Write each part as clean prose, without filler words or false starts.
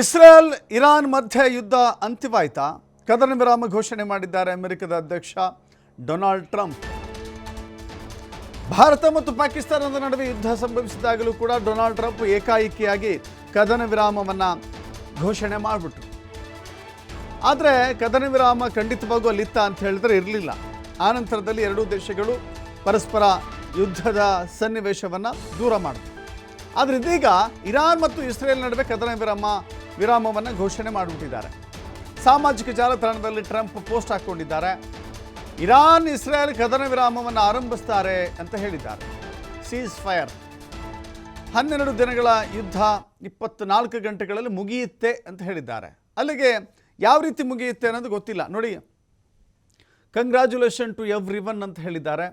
Israel Iran ಮಧ್ಯೆ ಯುದ್ಧ ಅಂತ್ಯವಾಯಿತಾ? ಕದನ ವಿರಾಮ ಘೋಷಣೆ ಮಾಡಿದ್ದಾರೆ ಅಮೆರಿಕದ ಅಧ್ಯಕ್ಷ ಡೊನಾಲ್ಡ್ ಟ್ರಂಪ್. ಭಾರತ ಮತ್ತು ಪಾಕಿಸ್ತಾನದ ನಡುವೆ ಯುದ್ಧ ಸಂಭವಿಸಿದಾಗಲೂ ಕೂಡ ಡೊನಾಲ್ಡ್ ಟ್ರಂಪ್ ಏಕಾಏಕಿಯಾಗಿ ಕದನ ವಿರಾಮವನ್ನು ಘೋಷಣೆ ಮಾಡಿಬಿಟ್ರು. ಆದರೆ ಕದನ ವಿರಾಮ ಖಂಡಿತವಾಗೂ ಅಲ್ಲಿತ್ತ ಅಂತ ಹೇಳಿದ್ರೆ ಇರಲಿಲ್ಲ. ಆನಂತರದಲ್ಲಿ ಎರಡೂ ದೇಶಗಳು ಪರಸ್ಪರ ಯುದ್ಧದ ಸನ್ನಿವೇಶವನ್ನು ದೂರ ಮಾಡಿದ್ರು. ಆದರೆ ಇದೀಗ ಇರಾನ್ ಮತ್ತು ಇಸ್ರೇಲ್ ನಡುವೆ ಕದನ ವಿರಾಮವನ್ನು ಘೋಷಣೆ ಮಾಡಿಬಿಟ್ಟಿದ್ದಾರೆ. ಸಾಮಾಜಿಕ ಜಾಲತಾಣದಲ್ಲಿ ಟ್ರಂಪ್ ಪೋಸ್ಟ್ ಹಾಕ್ಕೊಂಡಿದ್ದಾರೆ. ಇರಾನ್ ಇಸ್ರೇಲ್ ಕದನ ವಿರಾಮವನ್ನು ಆರಂಭಿಸ್ತಾರೆ ಅಂತ ಹೇಳಿದ್ದಾರೆ. ಸೀಸ್ ಫೈರ್ 12 ದಿನಗಳ ಯುದ್ಧ 24 ಗಂಟೆಗಳಲ್ಲಿ ಮುಗಿಯುತ್ತೆ ಅಂತ ಹೇಳಿದ್ದಾರೆ. ಅಲ್ಲಿಗೆ ಯಾವ ರೀತಿ ಮುಗಿಯುತ್ತೆ ಅನ್ನೋದು ಗೊತ್ತಿಲ್ಲ. ನೋಡಿ, ಕಂಗ್ರ್ಯಾಚುಲೇಷನ್ ಟು ಎವ್ರಿವನ್ ಅಂತ ಹೇಳಿದ್ದಾರೆ.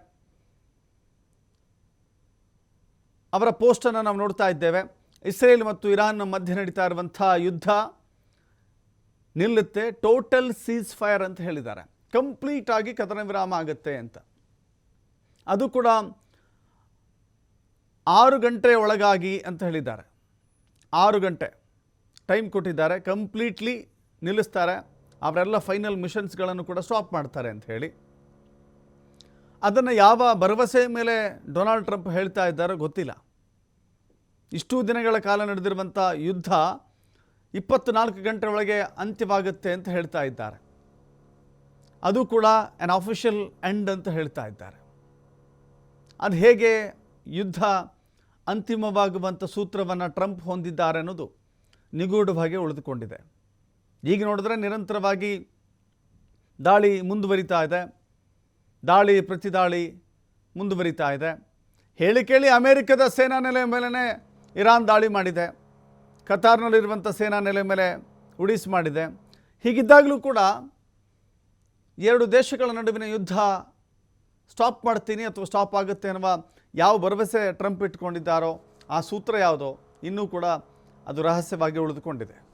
ಅವರ ಪೋಸ್ಟನ್ನು ನಾವು ನೋಡ್ತಾ ಇದ್ದೇವೆ. ಇಸ್ರೇಲ್ ಮತ್ತು ಇರಾನ್ ಮಧ್ಯೆ ನಡೀತಾ ಇರುವಂಥ ಯುದ್ಧ ನಿಲ್ಲುತ್ತೆ, ಟೋಟಲ್ ಸೀಸ್ ಫೈರ್ ಅಂತ ಹೇಳಿದ್ದಾರೆ. ಕಂಪ್ಲೀಟ್ ಆಗಿ ಕದನ ವಿರಾಮ ಆಗುತ್ತೆ ಅಂತ. ಅದು ಕೂಡ 6 ಗಂಟೆ ಒಳಗಾಗಿ ಅಂತ ಹೇಳಿದ್ದಾರೆ. 6 ಗಂಟೆ ಟೈಮ್ ಕೊಟ್ಟಿದ್ದಾರೆ. ಕಂಪ್ಲೀಟ್ಲಿ ನಿಲ್ಲಿಸ್ತಾರೆ. ಅವರೆಲ್ಲ ಫೈನಲ್ ಮಿಷನ್ಸ್ಗಳನ್ನು ಕೂಡ ಸ್ಟಾಪ್ ಮಾಡ್ತಾರೆ ಅಂತ ಹೇಳಿ. ಅದನ್ನು ಯಾವ ಭರವಸೆ ಮೇಲೆ ಡೊನಾಲ್ಡ್ ಟ್ರಂಪ್ ಹೇಳ್ತಾ ಇದ್ದಾರೋ ಗೊತ್ತಿಲ್ಲ. ಇಷ್ಟೂ ದಿನಗಳ ಕಾಲ ನಡೆದಿರುವಂಥ ಯುದ್ಧ 24 ಗಂಟೆ ಒಳಗೆ ಅಂತ್ಯವಾಗುತ್ತೆ ಅಂತ ಹೇಳ್ತಾ ಇದ್ದಾರೆ. ಅದು ಕೂಡ ಆನ್ ಅಫಿಷಿಯಲ್ ಎಂಡ್ ಅಂತ ಹೇಳ್ತಾ ಇದ್ದಾರೆ. ಅದು ಹೇಗೆ ಯುದ್ಧ ಅಂತಿಮವಾಗುವಂಥ ಸೂತ್ರವನ್ನು ಟ್ರಂಪ್ ಹೊಂದಿದ್ದಾರೆ ಅನ್ನೋದು ನಿಗೂಢವಾಗಿ ಉಳಿದುಕೊಂಡಿದೆ. ಈಗ ನೋಡಿದ್ರೆ ನಿರಂತರವಾಗಿ ದಾಳಿ ಮುಂದುವರಿತಾ ಇದೆ. ದಾಳಿ ಪ್ರತಿದಾಳಿ ಮುಂದುವರಿತಾ ಇದೆ. ಹೇಳಿ ಕೇಳಿ ಅಮೇರಿಕದ ಸೇನಾ ನೆಲೆ ಮೇಲೇ ಇರಾನ್ ದಾಳಿ ಮಾಡಿದೆ. ಕತಾರ್ನಲ್ಲಿರುವಂಥ ಸೇನಾ ನೆಲೆ ಮೇಲೆ ಉಡೀಸ್ ಮಾಡಿದೆ. ಹೀಗಿದ್ದಾಗಲೂ ಕೂಡ ಎರಡು ದೇಶಗಳ ನಡುವಿನ ಯುದ್ಧ ಸ್ಟಾಪ್ ಮಾಡ್ತೀನಿ ಅಥವಾ ಸ್ಟಾಪ್ ಆಗುತ್ತೆ ಅನ್ನುವ ಯಾವ ಭರವಸೆ ಟ್ರಂಪ್ ಇಟ್ಕೊಂಡಿದ್ದಾರೋ ಆ ಸೂತ್ರ ಯಾವುದೋ ಇನ್ನೂ ಕೂಡ ಅದು ರಹಸ್ಯವಾಗಿ ಉಳಿದುಕೊಂಡಿದೆ.